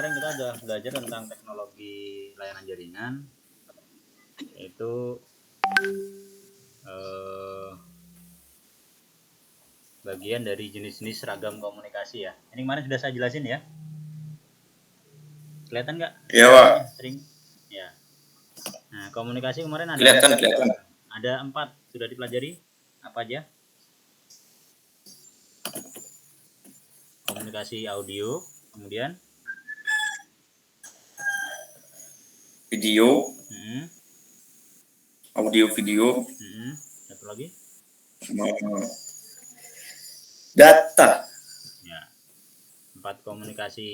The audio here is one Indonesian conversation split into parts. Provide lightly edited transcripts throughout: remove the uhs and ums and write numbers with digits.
kemarin kita sudah belajar tentang teknologi layanan jaringan, yaitu eh, bagian dari jenis-jenis ragam komunikasi ya. Ini kemarin sudah saya jelasin ya. Kelihatan nggak? Iya, Pak. Sering. Ya. Nah, komunikasi kemarin Kelihatan. ada 4 sudah dipelajari. Apa aja? Komunikasi audio, kemudian Video, audio video, satu lagi. sama data. Ya. 4 komunikasi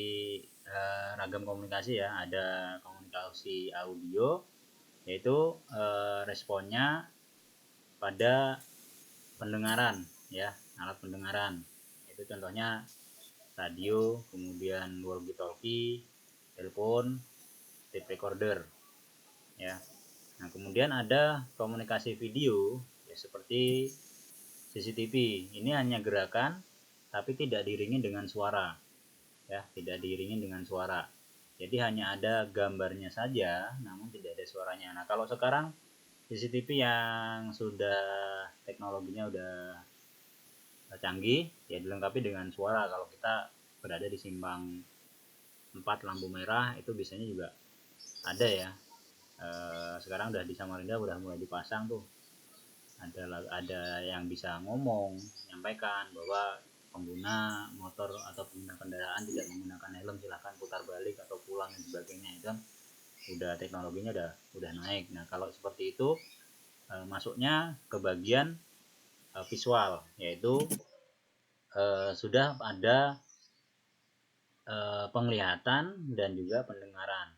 ragam komunikasi ya. Ada komunikasi audio, yaitu responnya pada pendengaran ya, alat pendengaran. Itu contohnya radio, kemudian walkie talkie, telepon, tape recorder ya. Nah, kemudian ada komunikasi video ya, seperti CCTV. Ini hanya gerakan tapi tidak diiringi dengan suara ya, tidak diiringi dengan suara. Jadi hanya ada gambarnya saja namun tidak ada suaranya. Nah, kalau sekarang CCTV yang sudah teknologinya udah canggih ya, dilengkapi dengan suara. Kalau kita berada di simpang 4 lampu merah itu biasanya juga ada ya. Sekarang udah di Samarinda udah mulai dipasang tuh, ada yang bisa ngomong, menyampaikan bahwa pengguna motor atau pengguna kendaraan tidak menggunakan helm silahkan putar balik atau pulang dan sebagainya. Itu kan udah teknologinya udah naik. Nah, kalau seperti itu masuknya ke bagian visual, yaitu sudah ada penglihatan dan juga pendengaran.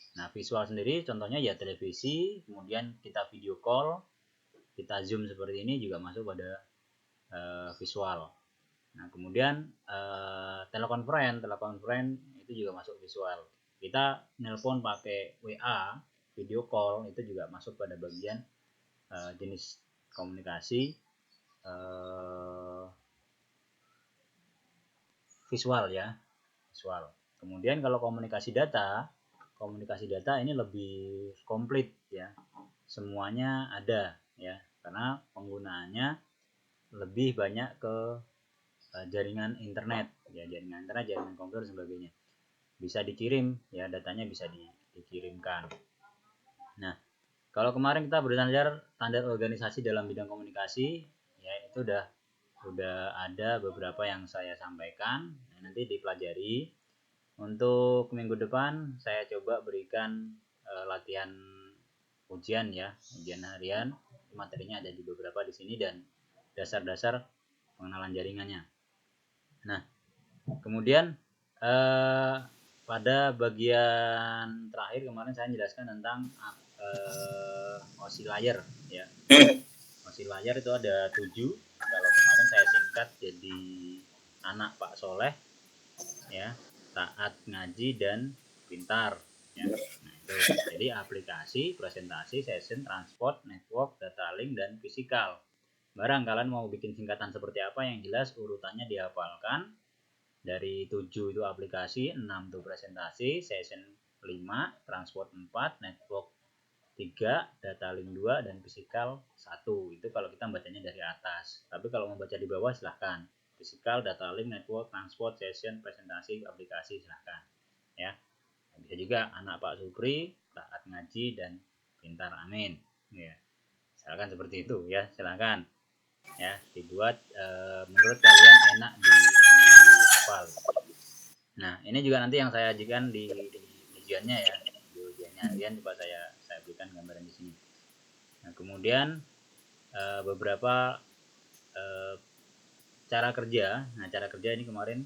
Nah, visual sendiri contohnya ya televisi, kemudian kita video call, kita zoom seperti ini juga masuk pada visual. Nah, kemudian telekonferensi itu juga masuk visual. Kita nelpon pakai WA, video call itu juga masuk pada bagian jenis komunikasi visual ya, visual. Kemudian kalau komunikasi data ini lebih komplit ya, semuanya ada ya, karena penggunaannya lebih banyak ke jaringan internet ya, jaringan komputer dan sebagainya. Bisa dikirim ya, datanya bisa dikirimkan. Nah, kalau kemarin kita belajar standar organisasi dalam bidang komunikasi ya, itu udah ada beberapa yang saya sampaikan. Nah, nanti dipelajari. Untuk minggu depan saya coba berikan latihan ujian ya, ujian harian. Materinya ada di beberapa di sini dan dasar-dasar pengenalan jaringannya. Nah, kemudian pada bagian terakhir kemarin saya jelaskan tentang oscillator ya. Oscillator itu ada 7. Kalau kemarin saya singkat jadi anak Pak Soleh ya, taat, ngaji, dan pintar ya. Nah, itu jadi aplikasi, presentasi, session, transport, network, data link, dan fisikal. Barang kalian mau bikin singkatan seperti apa, yang jelas urutannya dihafalkan. Dari 7 itu aplikasi, 6 itu presentasi, session 5, transport 4, network 3, data link 2, dan fisikal 1. Itu kalau kita bacanya dari atas. Tapi kalau membaca di bawah silahkan. Fisikal, data link, network, transport, session, presentasi, aplikasi silahkan ya. Bisa juga anak Pak Supri, taat, ngaji, dan pintar, amin ya. Silakan seperti itu ya, silakan ya dibuat menurut kalian enak dihafal. Nah, ini juga nanti yang saya ajukan di ujiannya ya, di ujiannya harian coba saya berikan gambaran di sini. Nah, kemudian beberapa cara kerja. Nah, cara kerja ini kemarin.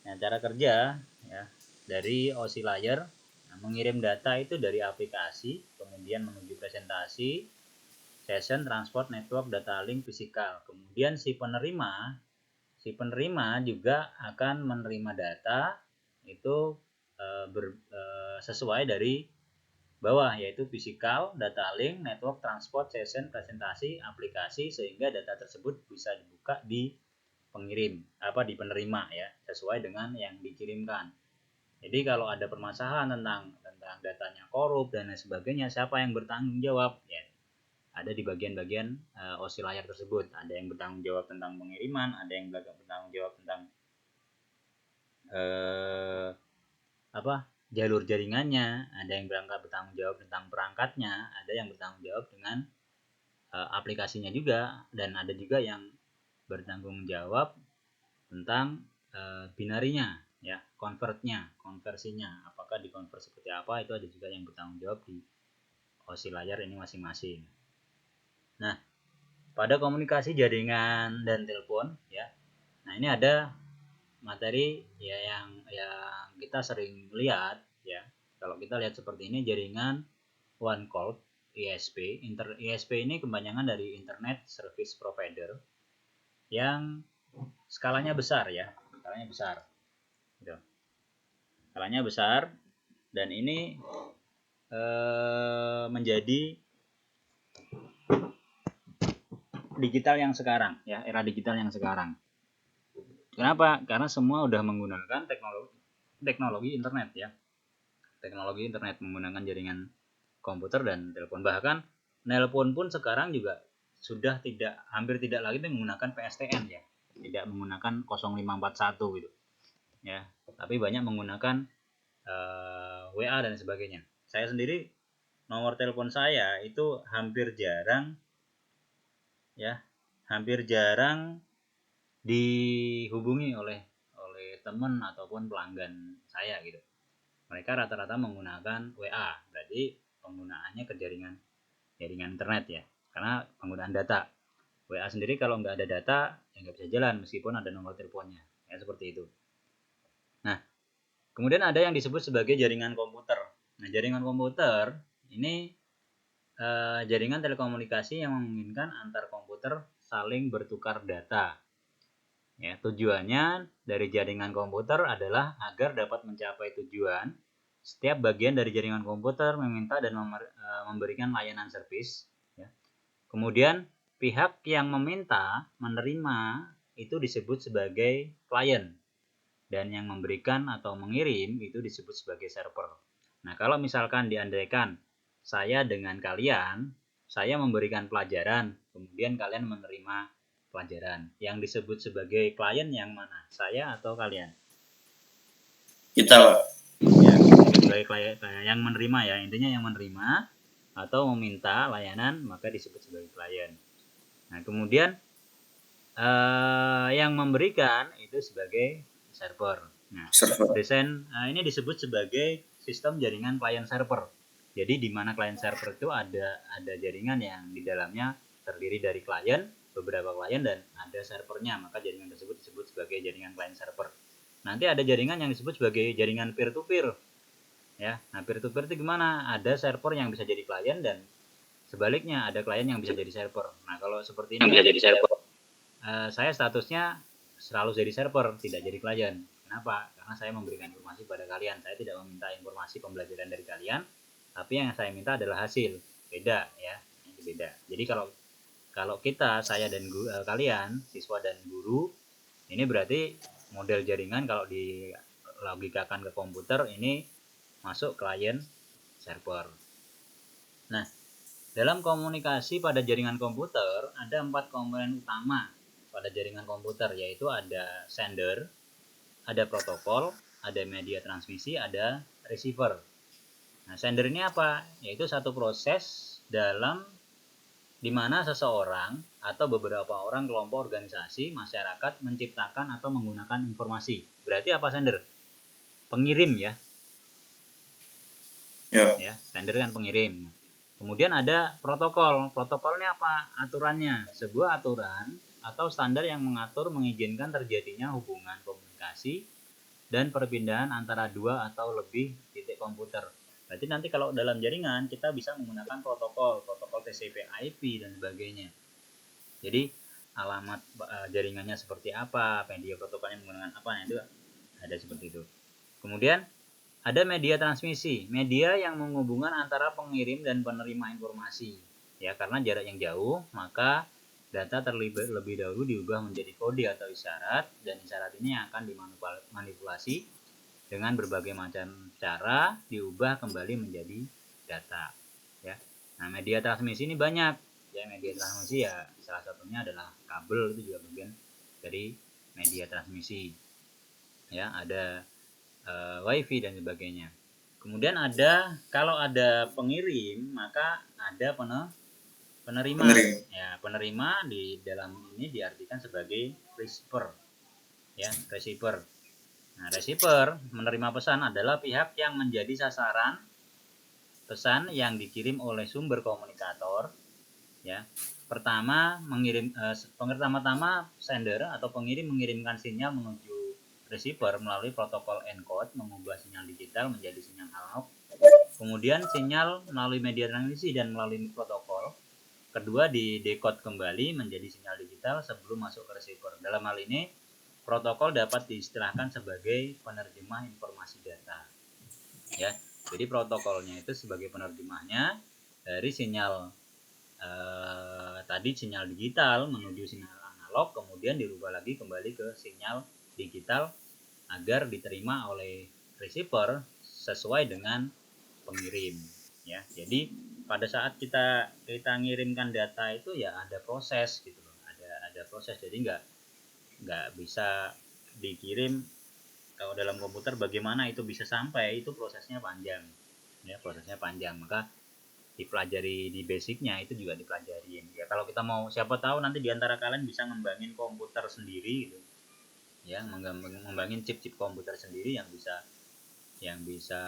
Nah, cara kerja ya dari oscillator, mengirim data itu dari aplikasi, kemudian menuju presentasi, session, transport, network, data link, fisikal. Kemudian si penerima juga akan menerima data itu sesuai dari bawah, yaitu fisikal, data link, network, transport, session, presentasi, aplikasi, sehingga data tersebut bisa dibuka di pengirim di penerima ya, sesuai dengan yang dikirimkan. Jadi kalau ada permasalahan tentang datanya korup dan lain sebagainya, siapa yang bertanggung jawab? Ya, ada di bagian-bagian OSI layar tersebut. Ada yang bertanggung jawab tentang pengiriman, ada yang bertanggung jawab tentang jalur jaringannya, ada yang bertanggung jawab tentang perangkatnya, ada yang bertanggung jawab dengan aplikasinya juga, dan ada juga yang bertanggung jawab tentang binarinya, ya, konversinya, apakah dikonvert seperti apa, itu ada juga yang bertanggung jawab di OSI layar ini masing-masing. Nah, pada komunikasi jaringan dan telepon, ya, nah ini ada materi ya yang kita sering lihat, ya. Kalau kita lihat seperti ini, jaringan one call ISP. ISP ini kepanjangan dari Internet Service Provider yang skalanya besar, ya. Skalanya besar. Gitu. Skalanya besar, dan ini menjadi digital yang sekarang, ya, era digital yang sekarang. Kenapa? Karena semua udah menggunakan teknologi internet, ya. Teknologi internet menggunakan jaringan komputer dan telepon. Bahkan nelpon pun sekarang juga sudah hampir tidak lagi menggunakan PSTN, ya. Tidak menggunakan 0541 gitu. Ya, tapi banyak menggunakan WA dan sebagainya. Saya sendiri, nomor telepon saya itu hampir jarang dihubungi oleh teman ataupun pelanggan saya gitu. Mereka rata-rata menggunakan WA, berarti penggunaannya ke jaringan internet, ya, karena penggunaan data. WA sendiri kalau nggak ada data ya nggak bisa jalan meskipun ada nomor teleponnya, ya, seperti itu. Nah, kemudian ada yang disebut sebagai jaringan komputer. Nah, jaringan komputer ini jaringan telekomunikasi yang memungkinkan antar komputer saling bertukar data. Ya, tujuannya dari jaringan komputer adalah agar dapat mencapai tujuan. Setiap bagian dari jaringan komputer meminta dan memberikan layanan servis. Ya. Kemudian pihak yang meminta menerima itu disebut sebagai klien, dan yang memberikan atau mengirim itu disebut sebagai server. Nah, kalau misalkan diandaikan saya dengan kalian, saya memberikan pelajaran, kemudian kalian menerima pelajaran. Yang disebut sebagai klien yang mana? Saya atau kalian? Kita, Pak. Ya, sebagai klien yang menerima, ya. Intinya yang menerima atau meminta layanan maka disebut sebagai klien. Nah, kemudian yang memberikan itu sebagai server. Nah, desain ini disebut sebagai sistem jaringan client server. Jadi di mana client server itu ada jaringan yang di dalamnya terdiri dari klien, beberapa klien, dan ada servernya, maka jaringan tersebut disebut sebagai jaringan client server. Nanti ada jaringan yang disebut sebagai jaringan peer to peer. Ya, nah peer to peer itu gimana? Ada server yang bisa jadi klien dan sebaliknya ada klien yang bisa jadi server. Nah, kalau seperti ini bisa jadi server. Saya statusnya selalu jadi server, tidak jadi klien. Kenapa? Karena saya memberikan informasi pada kalian. Saya tidak meminta informasi pembelajaran dari kalian, tapi yang saya minta adalah hasil. Beda, ya. Ini beda. Jadi kalau kita, saya dan kalian, siswa dan guru, ini berarti model jaringan kalau dilogikakan ke komputer ini masuk klien server. Nah, dalam komunikasi pada jaringan komputer ada 4 komponen utama pada jaringan komputer, yaitu ada sender, ada protokol, ada media transmisi, ada receiver. Nah, sender ini apa? Yaitu satu proses dalam di mana seseorang atau beberapa orang, kelompok, organisasi, masyarakat menciptakan atau menggunakan informasi. Berarti apa sender? Pengirim, ya. Ya, sender kan pengirim. Kemudian ada protokol. Protokolnya apa? Aturannya. Sebuah aturan atau standar yang mengatur mengizinkan terjadinya hubungan komunikasi dan perpindahan antara dua atau lebih titik komputer. Berarti nanti kalau dalam jaringan kita bisa menggunakan protokol TCP/IP dan sebagainya. Jadi alamat jaringannya seperti apa, media protokolnya menggunakan apa, itu ada seperti itu. Kemudian ada media transmisi, media yang menghubungkan antara pengirim dan penerima informasi. Ya, karena jarak yang jauh, maka data terlebih dahulu diubah menjadi kode atau isyarat, dan isyarat ini akan dimanipulasi dengan berbagai macam cara diubah kembali menjadi data, ya. Nah, media transmisi ini banyak, ya. Media transmisi ya salah satunya adalah kabel, itu juga bagian dari media transmisi, ya. Ada wifi dan sebagainya. Kemudian kalau ada pengirim, maka ada penerima. Ya, penerima di dalam ini diartikan sebagai receiver, ya, receiver. Nah, receiver menerima pesan adalah pihak yang menjadi sasaran pesan yang dikirim oleh sumber komunikator, ya. Pertama-tama sender atau pengirim mengirimkan sinyal menuju receiver melalui protokol encode, mengubah sinyal digital menjadi sinyal analog. Kemudian sinyal melalui media transmisi dan melalui protokol kedua di-decode kembali menjadi sinyal digital sebelum masuk ke receiver. Dalam hal ini, protokol dapat diistilahkan sebagai penerjemah informasi data, ya. Jadi protokolnya itu sebagai penerjemahnya dari sinyal tadi sinyal digital menuju sinyal analog, kemudian dirubah lagi kembali ke sinyal digital agar diterima oleh receiver sesuai dengan pengirim, ya. Jadi pada saat kita ngirimkan data itu ya ada proses gitu loh, ada proses. Jadi nggak bisa dikirim. Kalau dalam komputer bagaimana itu bisa sampai, itu prosesnya panjang, ya, prosesnya panjang. Maka dipelajari di basicnya itu juga dipelajarin, ya. Kalau kita mau, siapa tahu nanti diantara kalian bisa ngembangin komputer sendiri gitu, ya, ngembangin chip-chip komputer sendiri yang bisa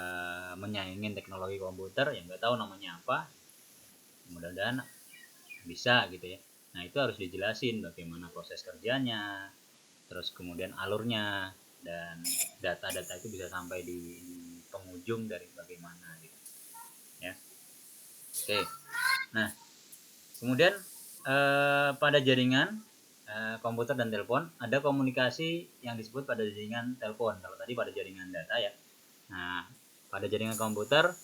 menyaingin teknologi komputer, yang nggak tahu namanya apa, mudah-mudahan bisa gitu, ya. Nah, itu harus dijelasin bagaimana proses kerjanya, terus kemudian alurnya, dan data-data itu bisa sampai di penghujung dari bagaimana gitu, ya. Oke. Nah, kemudian pada jaringan komputer dan telepon ada komunikasi yang disebut pada jaringan telepon. Kalau tadi pada jaringan data, ya. Nah, pada jaringan komputer,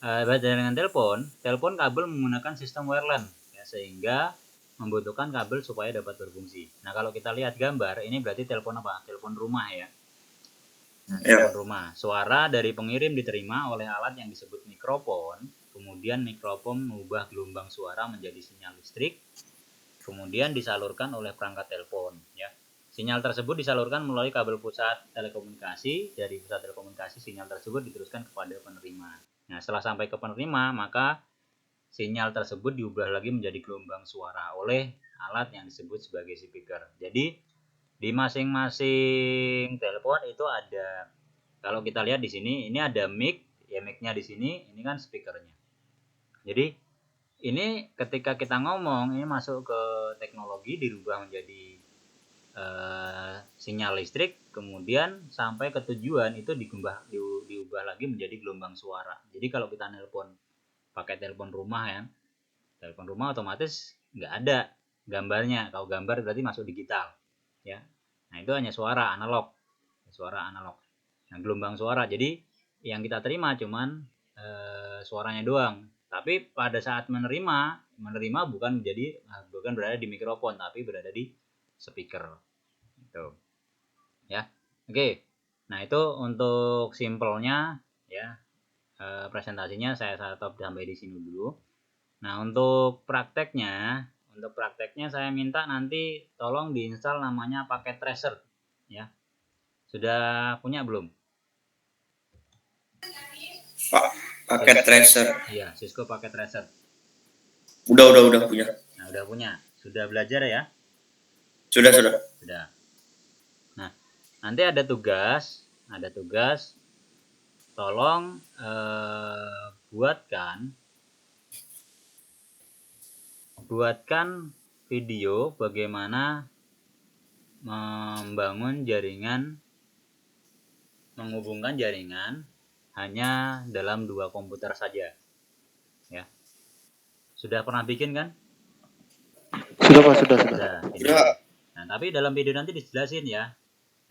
pada jaringan telepon kabel menggunakan sistem wireline, ya, sehingga membutuhkan kabel supaya dapat berfungsi. Nah, kalau kita lihat gambar ini berarti telepon apa? Telepon rumah, ya. Nah, telepon rumah. Suara dari pengirim diterima oleh alat yang disebut mikrofon. Kemudian mikrofon mengubah gelombang suara menjadi sinyal listrik. Kemudian disalurkan oleh perangkat telepon, ya. Sinyal tersebut disalurkan melalui kabel pusat telekomunikasi. Dari pusat telekomunikasi, sinyal tersebut diteruskan kepada penerima. Nah, setelah sampai ke penerima, maka sinyal tersebut diubah lagi menjadi gelombang suara oleh alat yang disebut sebagai speaker. Jadi di masing-masing telepon itu ada, kalau kita lihat di sini, ini ada mic, ya, mic-nya di sini, ini kan speakernya. Jadi ini ketika kita ngomong, ini masuk ke teknologi, dirubah menjadi sinyal listrik, kemudian sampai ke tujuan itu diubah lagi menjadi gelombang suara. Jadi kalau kita nelpon pakai telepon rumah, ya, telepon rumah otomatis nggak ada gambarnya. Kalau gambar berarti masuk digital, ya. Nah, itu hanya suara analog. Nah, gelombang suara. Jadi yang kita terima cuman suaranya doang. Tapi pada saat menerima bukan berada di mikrofon, tapi berada di speaker. Gitu, ya. Oke. Nah, itu untuk simpelnya, ya. Presentasinya saya stop sampai di sini dulu. Nah, untuk prakteknya saya minta nanti tolong diinstal namanya paket tracer, ya. Sudah punya belum? Paket tracer. Iya, Cisco paket tracer. Udah punya. Nah, udah punya. Sudah belajar, ya? Sudah. Sudah. Nah, nanti ada tugas, tolong buatkan video bagaimana menghubungkan jaringan hanya dalam 2 komputer saja, ya. Sudah pernah bikin kan? Sudah Pak, sudah. Nah, tapi dalam video nanti dijelasin, ya.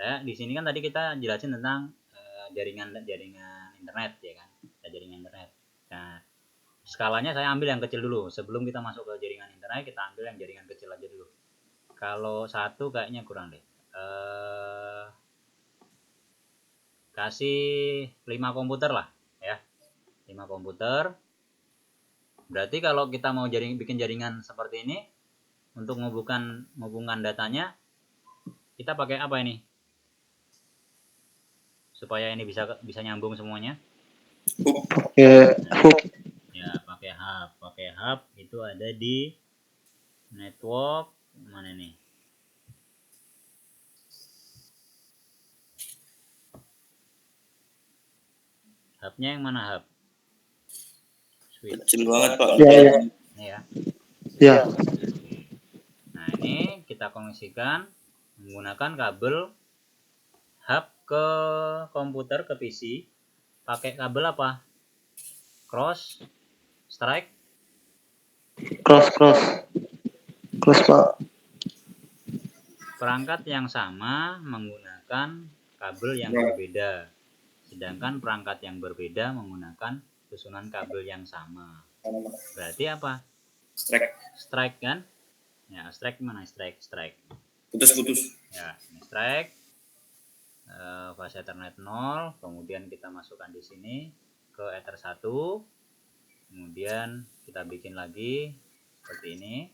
Saya di sini kan tadi kita jelasin tentang jaringan internet, ya kan? Jaringan internet. Nah, skalanya saya ambil yang kecil dulu. Sebelum kita masuk ke jaringan internet, kita ambil yang jaringan kecil aja dulu. Kalau 1 kayaknya kurang deh. kasih 5 komputer lah ya, 5 komputer. Berarti kalau kita mau bikin jaringan seperti ini, untuk menghubungkan datanya, kita pakai apa ini supaya ini bisa nyambung semuanya? Pakai hook. Ya, pakai hub itu ada di network mana nih? Hubnya yang mana hub? Switch. Kecil banget Pak. Ya, ya. Ini ya. Ya. Nah, ini kita koneksikan menggunakan kabel hub ke komputer, ke PC. Pakai kabel apa? Cross, strike, Cross Pak. perangkat yang sama menggunakan kabel yang berbeda. Sedangkan perangkat yang berbeda menggunakan susunan kabel yang sama. Berarti apa? Strike kan? Ya, strike mana? Strike. Putus. Ya, ini strike. Fase Ethernet 0, kemudian kita masukkan di sini ke Ether 1. Kemudian kita bikin lagi seperti ini.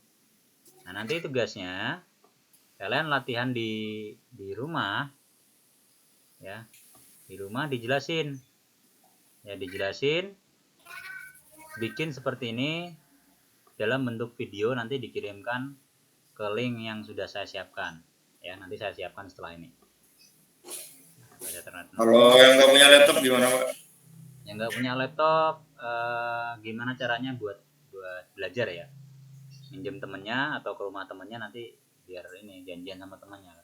Nah, nanti tugasnya kalian latihan di rumah ya. Di rumah dijelasin. Ya, dijelasin bikin seperti ini dalam bentuk video, nanti dikirimkan ke link yang sudah saya siapkan. Ya, nanti saya siapkan setelah ini. Kalau yang nggak punya laptop gimana Pak? Yang nggak punya laptop, gimana caranya buat belajar ya? Minjem temennya atau ke rumah temennya, nanti biar ini janjian sama temannya.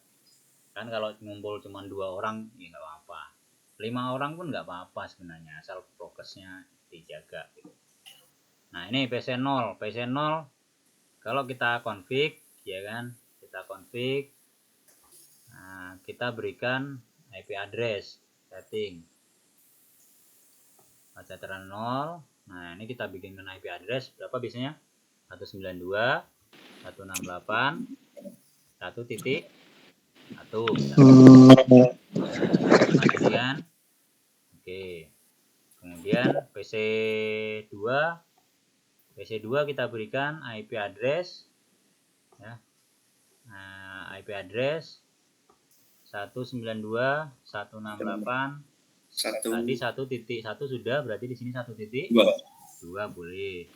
Kan kalau ngumpul cuma 2 orang ya nggak apa-apa, 5 orang pun nggak apa-apa sebenarnya, asal prokesnya dijaga gitu. Nah, ini PC 0 kalau kita config ya kan, nah, kita berikan IP address setting Ether 0. Nah, ini kita bikinkan IP address berapa biasanya? 192.168.1.1. Ini kan. Oke. Kemudian PC2 kita berikan IP address ya. Nah, IP address 192.168. Tadi 1.1 sudah, berarti di sini 1.2 boleh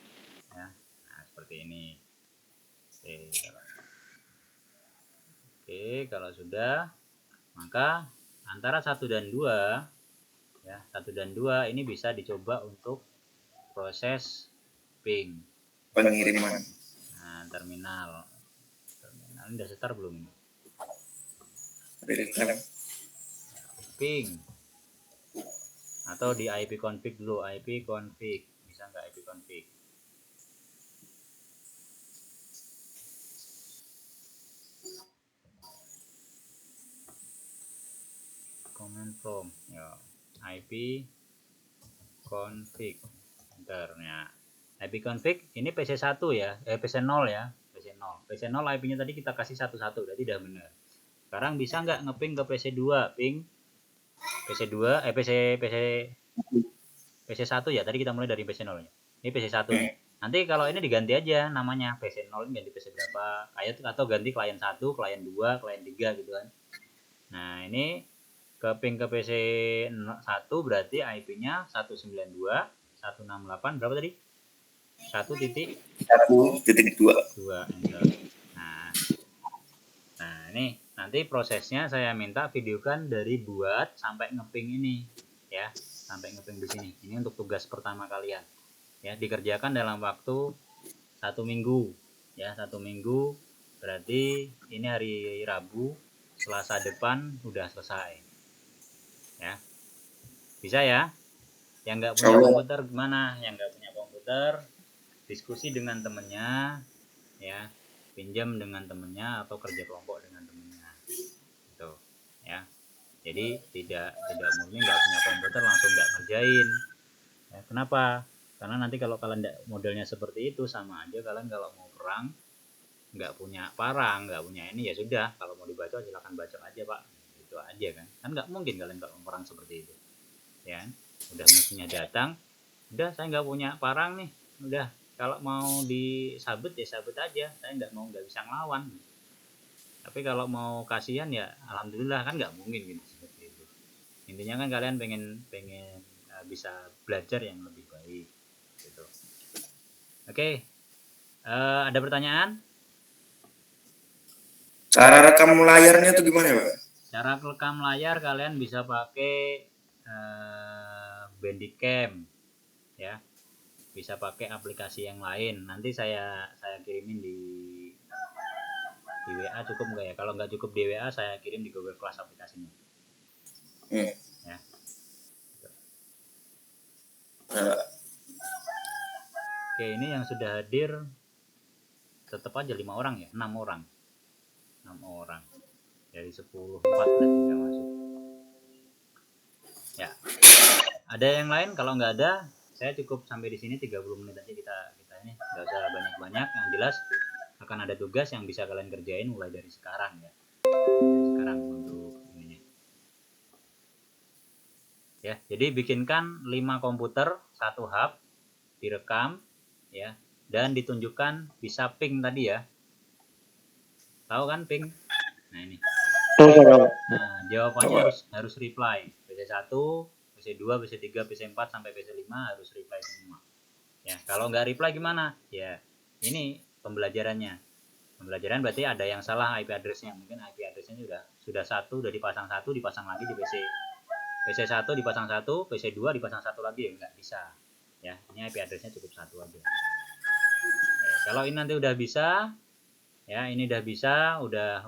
ya. Nah, seperti ini. Oke, kalau sudah, maka antara 1 dan 2 ya, 1 dan 2 ini bisa dicoba untuk proses ping Pengiriman. Nah, terminal ini udah start belum? Ping atau di IP config dulu, IP config bisa nggak? IP config command from ya, IP config bentarnya. IP config ini PC1 ya, PC0 ya, PC0 IP-nya tadi kita kasih 11, berarti udah benar. Sekarang bisa nggak ngeping ke PC2, ping PC2 PC1 ya, tadi kita mulai dari PC0 ya. Ini PC1 nih. Nanti kalau ini diganti aja namanya, PC0 ini ganti PC berapa, atau ganti klien 1, klien 2, klien 3 gitu kan. Nah, ini ke ping ke PC1 berarti IP-nya 192.168 berapa tadi? 1.2. Nah, ini nanti prosesnya saya minta videokan dari buat sampai ngeping ini ya, sampai ngeping di sini. Ini untuk tugas pertama kalian ya, dikerjakan dalam waktu 1 minggu ya. 1 minggu berarti ini hari Rabu, Selasa depan udah selesai ya. Bisa ya. Yang nggak punya komputer gimana? Yang nggak punya komputer, diskusi dengan temennya ya, pinjam dengan temennya atau kerja kelompok dengan temennya gitu ya. Jadi tidak murni nggak punya komputer langsung nggak ngerjain ya. Kenapa? Karena nanti kalau kalian modelnya seperti itu, sama aja kalian kalau mau perang nggak punya parang, nggak punya ini, ya sudah, kalau mau dibaca silakan baca aja Pak itu aja kan nggak mungkin kalian nggak perang seperti itu ya kan? Udah musuhnya datang, udah saya nggak punya parang nih, udah kalau mau disabet ya sabet aja, saya nggak bisa ngelawan. Tapi kalau mau kasihan ya alhamdulillah kan nggak mungkin gitu seperti itu. Intinya kan kalian pengen bisa belajar yang lebih baik gitu. Oke, ada pertanyaan? Cara rekam layarnya tuh gimana, Pak? Cara rekam layar kalian bisa pakai Bandicam ya, bisa pakai aplikasi yang lain. Nanti saya kirimin di WA cukup nggak ya? Kalau nggak cukup di WA saya kirim di Google Class aplikasinya. Ya. Oke, ini yang sudah hadir tetap aja 5 orang ya, 6 orang dari 10 4 berarti nggak masuk ya. Ada yang lain? Kalau nggak ada saya cukup sampai di sini 30 menit aja kita ini, nggak usah banyak-banyak. Yang jelas akan ada tugas yang bisa kalian kerjain mulai dari sekarang ya, sekarang untuk ininya ya. Jadi bikinkan 5 komputer 1 hub, direkam ya, dan ditunjukkan bisa ping tadi ya, tahu kan ping? Nah ini. Nah, jawabannya harus reply. PC1, PC2, PC3, PC4 sampai PC5 harus reply semua. Ya, kalau nggak reply gimana? Ya, ini pembelajarannya. Pembelajaran berarti ada yang salah IP address-nya. Mungkin IP address-nya sudah dipasang lagi di PC1 dipasang 1, PC2 dipasang 1 lagi, ya nggak bisa. Ya, ini IP address-nya cukup 1 aja. Ya, kalau ini nanti udah bisa, ya ini udah bisa, udah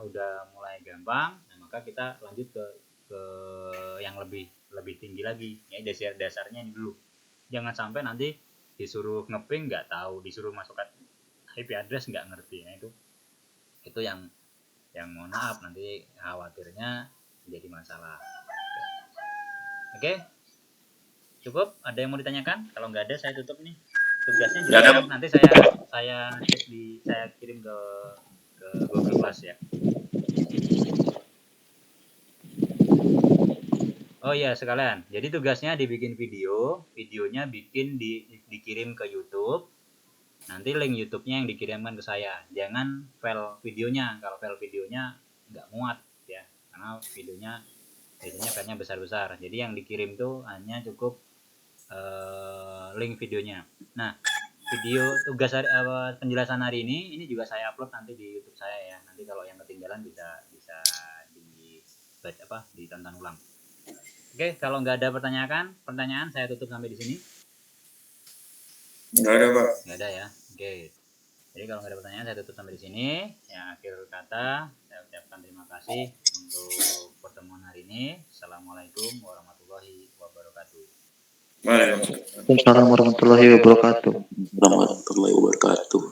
mulai gampang, nah maka kita lanjut ke yang lebih tinggi lagi ya. Dasarnya ini dulu, jangan sampai nanti disuruh ngeping nggak tahu, disuruh masukkan IP address nggak ngerti. Nah itu yang mohon maaf nanti khawatirnya menjadi masalah. Oke, cukup. Ada yang mau ditanyakan? Kalau nggak ada saya tutup nih. Tugasnya juga nanti saya kirim ke Google Class ya. Oh iya sekalian, jadi tugasnya dibikin videonya dikirim ke YouTube. Nanti link YouTube-nya yang dikirimkan ke saya. Jangan file videonya, kalau file videonya nggak muat ya, karena videonya biasanya filenya besar-besar. Jadi yang dikirim tuh hanya cukup link videonya. Nah, video tugas penjelasan hari ini juga saya upload nanti di YouTube saya ya. Nanti kalau yang ketinggalan bisa ditonton ulang. Oke, kalau nggak ada pertanyaan saya tutup sampai di sini. Nggak ada, Pak. Nggak ada ya. Oke. Jadi kalau nggak ada pertanyaan saya tutup sampai di sini. Yang akhir kata saya ucapkan terima kasih untuk pertemuan hari ini. Assalamualaikum warahmatullahi wabarakatuh. Waalaikumsalam warahmatullahi wabarakatuh. Warahmatullahi wabarakatuh.